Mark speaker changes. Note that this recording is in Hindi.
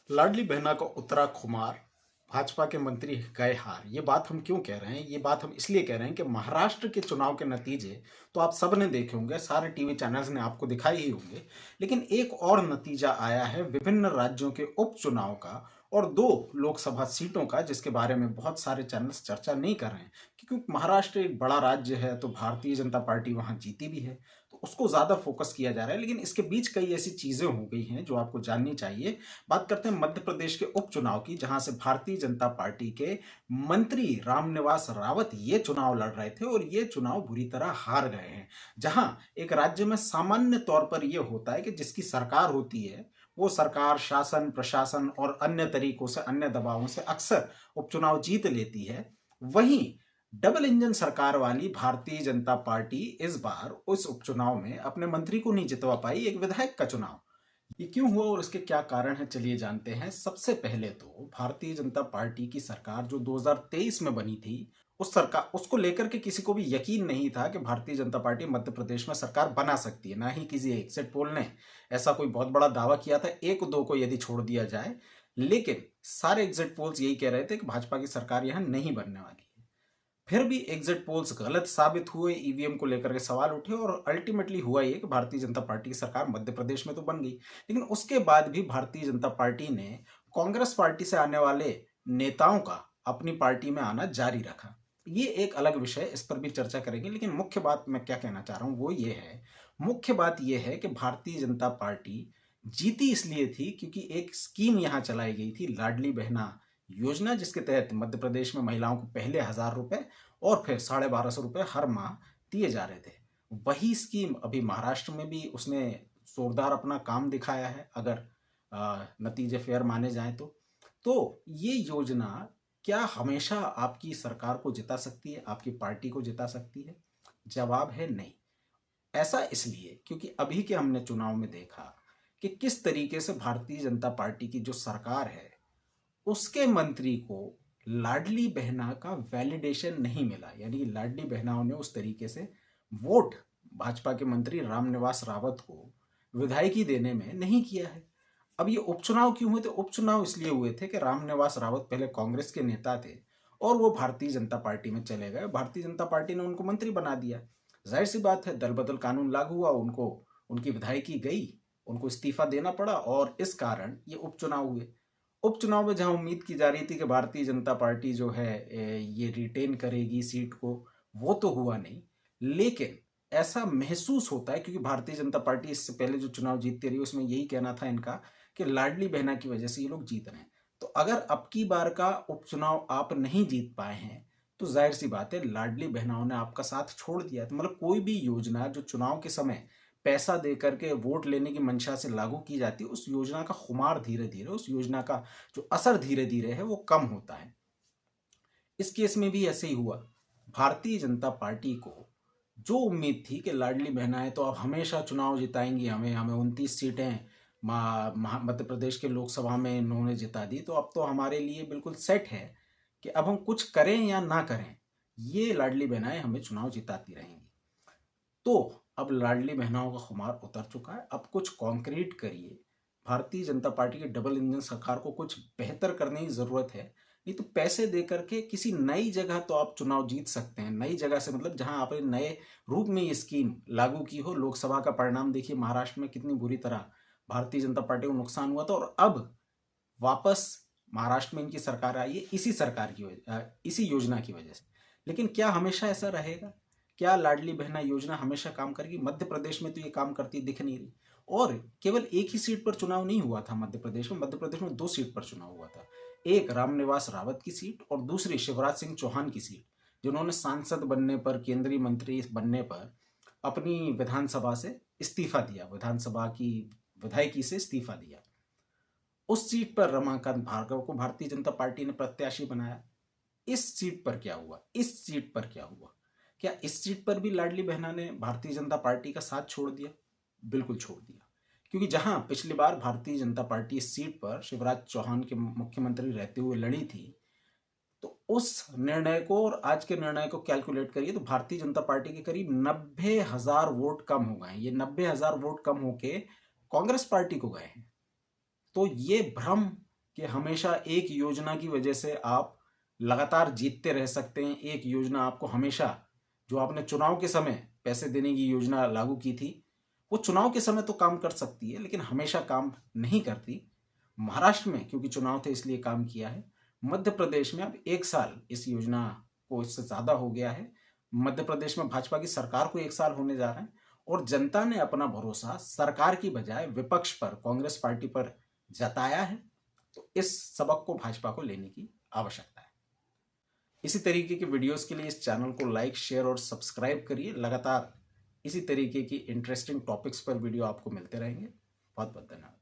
Speaker 1: लाडली बहना को उतरा खुमार, भाजपा के मंत्री गए हार। ये बात हम क्यों कह रहे हैं? ये बात हम इसलिए कह रहे हैं कि महाराष्ट्र के चुनाव के नतीजे तो आप सब ने देखे होंगे, सारे टीवी चैनल्स ने आपको दिखाई ही होंगे। लेकिन एक और नतीजा आया है विभिन्न राज्यों के उपचुनाव का और दो लोकसभा सीटों का, जिसके बारे में बहुत सारे चैनल्स चर्चा नहीं कर रहे हैं। क्योंकि महाराष्ट्र एक बड़ा राज्य है तो भारतीय जनता पार्टी वहां जीती भी है, तो उसको ज्यादा फोकस किया जा रहा है। लेकिन इसके बीच कई ऐसी चीजें हो गई हैं जो आपको जाननी चाहिए। बात करते हैं मध्य प्रदेश के उपचुनाव की, जहां से भारतीय जनता पार्टी के मंत्री रामनिवास रावत ये चुनाव लड़ रहे थे और ये चुनाव बुरी तरह हार गए हैं। जहां एक राज्य में सामान्य तौर पर यह होता है कि जिसकी सरकार होती है वो सरकार शासन प्रशासन और अन्य तरीकों से, अन्य दबावों से अक्सर उपचुनाव जीत लेती है। वहीं डबल इंजन सरकार वाली भारतीय जनता पार्टी इस बार उस उपचुनाव में अपने मंत्री को नहीं जितवा पाई, एक विधायक का चुनाव। ये क्यों हुआ और इसके क्या कारण है, चलिए जानते हैं। सबसे पहले तो भारतीय जनता पार्टी की सरकार जो 2023 में बनी थी, उस सरकार उसको लेकर के किसी को भी यकीन नहीं था कि भारतीय जनता पार्टी मध्य प्रदेश में सरकार बना सकती है। ना ही किसी एग्जिट पोल ने ऐसा कोई बहुत बड़ा दावा किया था, एक दो को यदि छोड़ दिया जाए। लेकिन सारे एग्जिट पोल्स यही कह रहे थे कि भाजपा की सरकार यहां नहीं बनने वाली। फिर भी एग्जिट पोल्स गलत साबित हुए, ईवीएम को लेकर के सवाल उठे और अल्टीमेटली हुआ ये कि भारतीय जनता पार्टी की सरकार मध्य प्रदेश में तो बन गई। लेकिन उसके बाद भी भारतीय जनता पार्टी ने कांग्रेस पार्टी से आने वाले नेताओं का अपनी पार्टी में आना जारी रखा। ये एक अलग विषय, इस पर भी चर्चा करेंगे। लेकिन मुख्य बात मैं क्या कहना चाह रहा हूं वो ये है, मुख्य बात ये है कि भारतीय जनता पार्टी जीती इसलिए थी क्योंकि एक स्कीम यहां चलाई गई थी, लाडली बहना योजना, जिसके तहत मध्य प्रदेश में महिलाओं को पहले 1,000 रुपए और फिर 1,250 रुपए हर माह दिए जा रहे थे। वही स्कीम अभी महाराष्ट्र में भी उसने जोरदार अपना काम दिखाया है, अगर नतीजे फेयर माने जाएं तो ये योजना क्या हमेशा आपकी सरकार को जिता सकती है, आपकी पार्टी को जिता सकती है? जवाब है नहीं। ऐसा इसलिए क्योंकि अभी के हमने चुनाव में देखा कि किस तरीके से भारतीय जनता पार्टी की जो सरकार है उसके मंत्री को लाडली बहना का वैलिडेशन नहीं मिला। यानी लाडली बहनाओं ने उस तरीके से वोट भाजपा के मंत्री रामनिवास रावत को विधायकी देने में नहीं किया है। अब ये उपचुनाव क्यों हुए थे? उपचुनाव इसलिए हुए थे कि रामनिवास रावत पहले कांग्रेस के नेता थे और वो भारतीय जनता पार्टी में चले गए। भारतीय जनता पार्टी ने उनको मंत्री बना दिया। जाहिर सी बात है, दल बदल कानून लागू हुआ, उनको उनकी विधायकी गई, उनको इस्तीफा देना पड़ा और इस कारण ये उपचुनाव हुए। उपचुनाव में जहां उम्मीद की जा रही थी कि भारतीय जनता पार्टी जो है ये रिटेन करेगी सीट को, वो तो हुआ नहीं। लेकिन ऐसा महसूस होता है क्योंकि भारतीय जनता पार्टी इससे पहले जो चुनाव जीतती रही उसमें यही कहना था इनका कि लाडली बहना की वजह से ये लोग जीत रहे हैं। तो अगर अब की बार का उपचुनाव आप नहीं जीत पाए हैं तो जाहिर सी बात है लाडली बहनाओं ने आपका साथ छोड़ दिया। तो मतलब कोई भी योजना जो चुनाव के समय पैसा दे करके वोट लेने की मंशा से लागू की जाती है, उस योजना का खुमार धीरे धीरे, उस योजना का जो असर धीरे धीरे है वो कम होता है। इस केस में भी ऐसे ही हुआ। भारतीय जनता पार्टी को जो उम्मीद थी कि लाडली बहनाएं तो अब हमेशा चुनाव जिताएंगी, हमें हमें 29 सीटें मध्य प्रदेश के लोकसभा में इन्होंने जिता दी, तो अब तो हमारे लिए बिल्कुल सेट है कि अब हम कुछ करें या ना करें, ये लाडली बहनाएं हमें चुनाव जिताती रहेंगी। तो अब लाडली बहनाओं का खुमार उतर चुका है। अब कुछ कॉन्क्रीट करिए। भारतीय जनता पार्टी की डबल इंजन सरकार को कुछ बेहतर करने की जरूरत है। नहीं तो पैसे दे करके किसी नई जगह तो आप चुनाव जीत सकते हैं। नई जगह से मतलब जहां आपने नए रूप में ये स्कीम लागू की हो। लोकसभा का परिणाम देखिए, महाराष्ट्र में कितनी बुरी तरह भारतीय जनता पार्टी को नुकसान हुआ था और अब वापस महाराष्ट्र में इनकी सरकार आई है इसी सरकार की वजह, इसी योजना की वजह से। लेकिन क्या हमेशा ऐसा रहेगा? क्या लाडली बहना योजना हमेशा काम करेगी? मध्य प्रदेश में तो ये काम करती दिख नहीं रही। और केवल एक ही सीट पर चुनाव नहीं हुआ था मध्य प्रदेश में, मध्य प्रदेश में 2 सीट पर चुनाव हुआ था। एक रामनिवास रावत की सीट और दूसरी शिवराज सिंह चौहान की सीट, जिन्होंने सांसद बनने पर, केंद्रीय मंत्री बनने पर अपनी विधानसभा से इस्तीफा दिया, विधानसभा की विधायकी से इस्तीफा दिया। उस सीट पर रमाकांत भार्गव को भारतीय जनता पार्टी ने प्रत्याशी बनाया। इस सीट पर क्या हुआ? इस सीट पर क्या हुआ? क्या इस सीट पर भी लाडली बहना ने भारतीय जनता पार्टी का साथ छोड़ दिया? बिल्कुल छोड़ दिया। क्योंकि जहां पिछली बार भारतीय जनता पार्टी इस सीट पर शिवराज चौहान के मुख्यमंत्री रहते हुए लड़ी थी, तो उस निर्णय को और आज के निर्णय को कैलकुलेट करिए तो भारतीय जनता पार्टी के करीब 90,000 वोट कम हो गए। ये 90,000 वोट कम होके कांग्रेस पार्टी को गए हैं। तो ये भ्रम कि हमेशा एक योजना की वजह से आप लगातार जीतते रह सकते हैं। एक योजना आपको हमेशा, जो आपने चुनाव के समय पैसे देने की योजना लागू की थी, वो चुनाव के समय तो काम कर सकती है लेकिन हमेशा काम नहीं करती। महाराष्ट्र में क्योंकि चुनाव थे इसलिए काम किया है। मध्य प्रदेश में अब 1 साल इस योजना को, इससे ज़्यादा हो गया है। मध्य प्रदेश में भाजपा की सरकार को 1 साल होने जा रहा है और जनता ने अपना भरोसा सरकार की बजाय विपक्ष पर, कांग्रेस पार्टी पर जताया है। तो इस सबक को भाजपा को लेने की आवश्यकता है। इसी तरीके की वीडियोस के लिए इस चैनल को लाइक, शेयर और सब्सक्राइब करिए। लगातार इसी तरीके की इंटरेस्टिंग टॉपिक्स पर वीडियो आपको मिलते रहेंगे। बहुत बहुत धन्यवाद।